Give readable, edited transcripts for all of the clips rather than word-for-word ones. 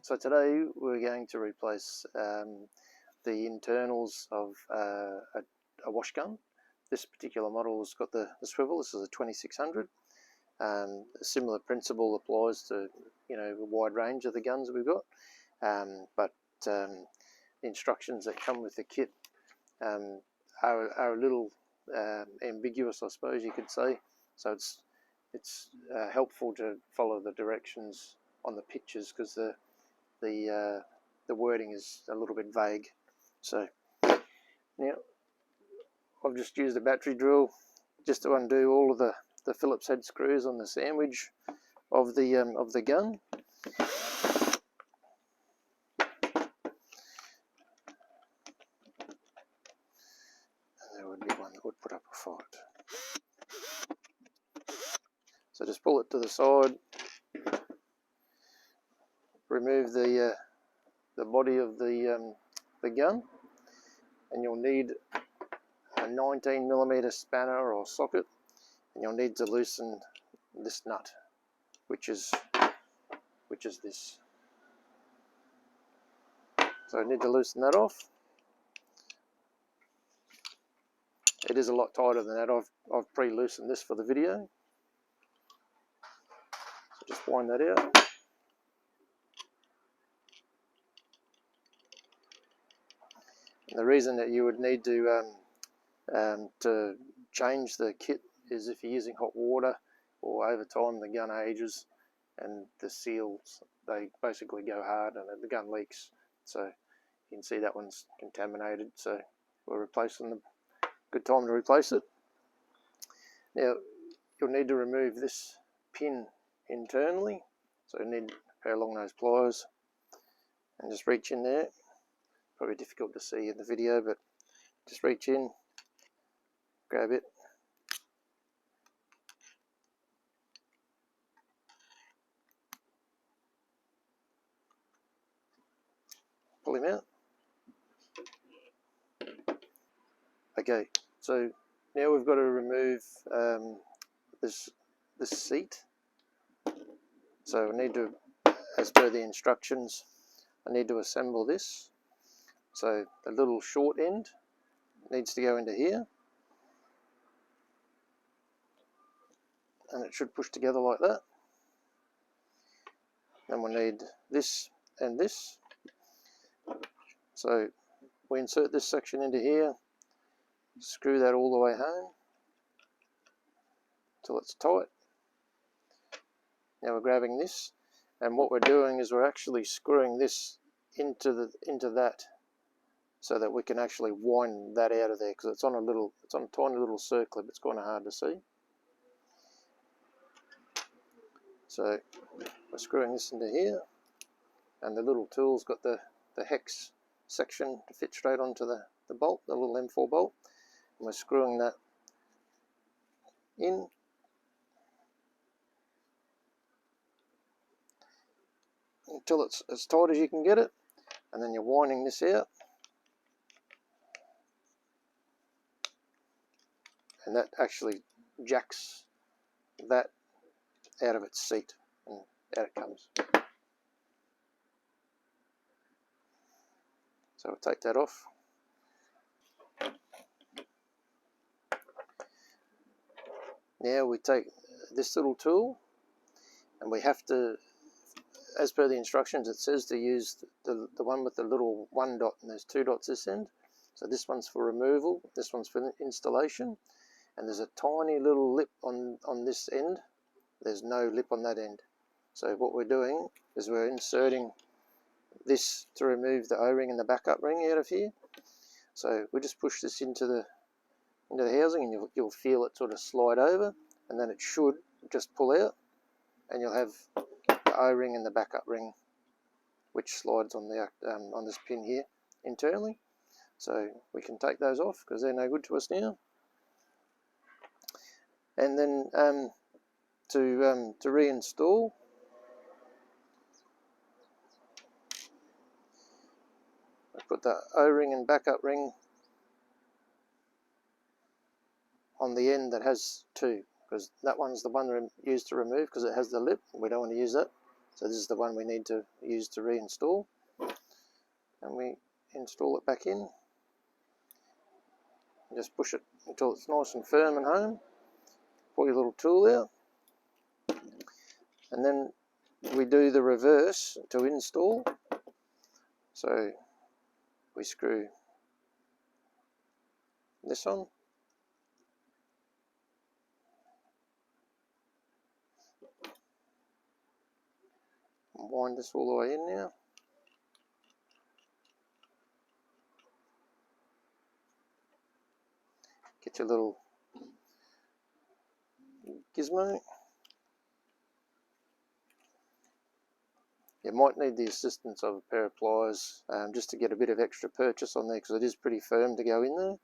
So today we're going to replace the internals of a wash gun. This particular model has got the swivel. This is a 2600. A similar principle applies to a wide range of the guns we've got, but the instructions that come with the kit are a little ambiguous, I suppose you could say. So it's helpful to follow the directions on the pictures, because the wording is a little bit vague. So now I've just used a battery drill just to undo all of the Phillips head screws on the sandwich of the gun. And there would be one that would put up a fight. So just pull it to the side, remove the body of the gun, and you'll need a 19mm spanner or socket, and you'll need to loosen this nut, which is this. So I need to loosen that off. It is a lot tighter than that. I've pre-loosened this for the video. So just wind that out. And the reason that you would need to change the kit is if you're using hot water, or over time the gun ages and the seals, they basically go hard and the gun leaks. So you can see that one's contaminated, so we're replacing them. Good time to replace it. Now you'll need to remove this pin internally, so you need a pair of long nose pliers and just reach in there. Probably difficult to see in the video, but just reach in, grab it, pull him out. Okay, so now we've got to remove this seat. So I need to, as per the instructions, I need to assemble this. So the little short end needs to go into here, and it should push together like that. Then we'll need this and this. So we insert this section into here, screw that all the way home until it's tight. Now we're grabbing this, and what we're doing is we're actually screwing this into that, so that we can actually wind that out of there, because it's on a tiny little circlip. It's kind of hard to see. So we're screwing this into here, and the little tool's got the hex section to fit straight onto the bolt, the little M4 bolt, and we're screwing that in. Until it's as tight as you can get it, and then you're winding this out, and that actually jacks that out of its seat, and out it comes. So we'll take that off. Now we take this little tool, and we have to, as per the instructions, it says to use the one with the little one dot, and there's two dots this end. So this one's for removal, this one's for installation, and there's a tiny little lip on this end. There's no lip on that end. So what we're doing is we're inserting this to remove the O-ring and the backup ring out of here. So we just push this into the housing, and you'll feel it sort of slide over, and then it should just pull out, and you'll have the O-ring and the backup ring, which slides on this pin here internally. So we can take those off because they're no good to us now. And then to reinstall, I put the O-ring and backup ring on the end that has two, because that one's the one used to remove, because it has the lip. We don't want to use that. So this is the one we need to use to reinstall, and we install it back in. Just push it until it's nice and firm and home. Pull your little tool out, and then we do the reverse to install. So we screw this on, and wind this all the way in now. Get your little gizmo. You might need the assistance of a pair of pliers just to get a bit of extra purchase on there, because it is pretty firm to go in there.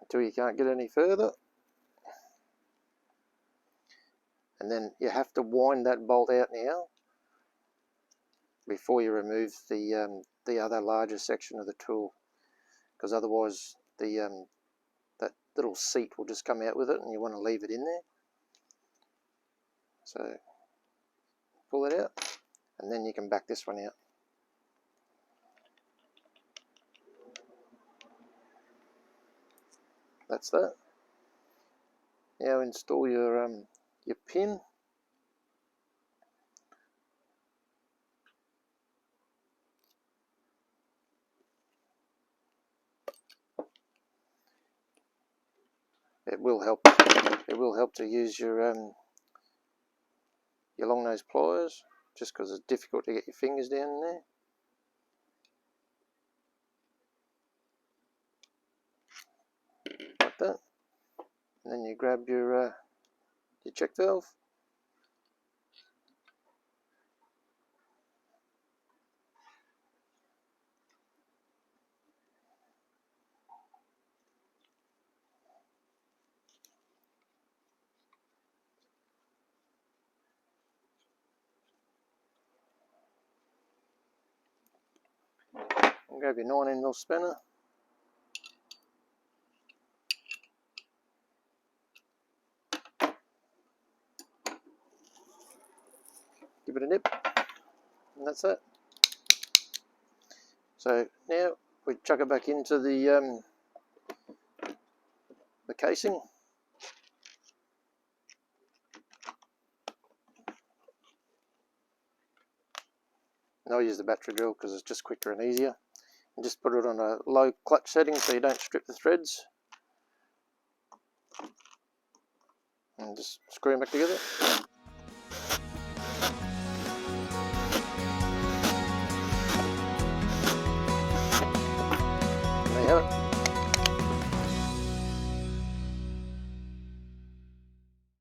Until you can't get any further. And then you have to wind that bolt out now before you remove the other larger section of the tool, because otherwise that little seat will just come out with it, and you want to leave it in there. So pull it out, and then you can back this one out. That's that. Now install your pin. It will help to use your long nose pliers, just because it's difficult to get your fingers down in there. Like that. And then you grab your check valve. And grab your 19mm spanner. Give it a nip, and that's it. So now we chuck it back into the casing. And I'll use the battery drill because it's just quicker and easier. And just put it on a low clutch setting so you don't strip the threads. And just screw them back together.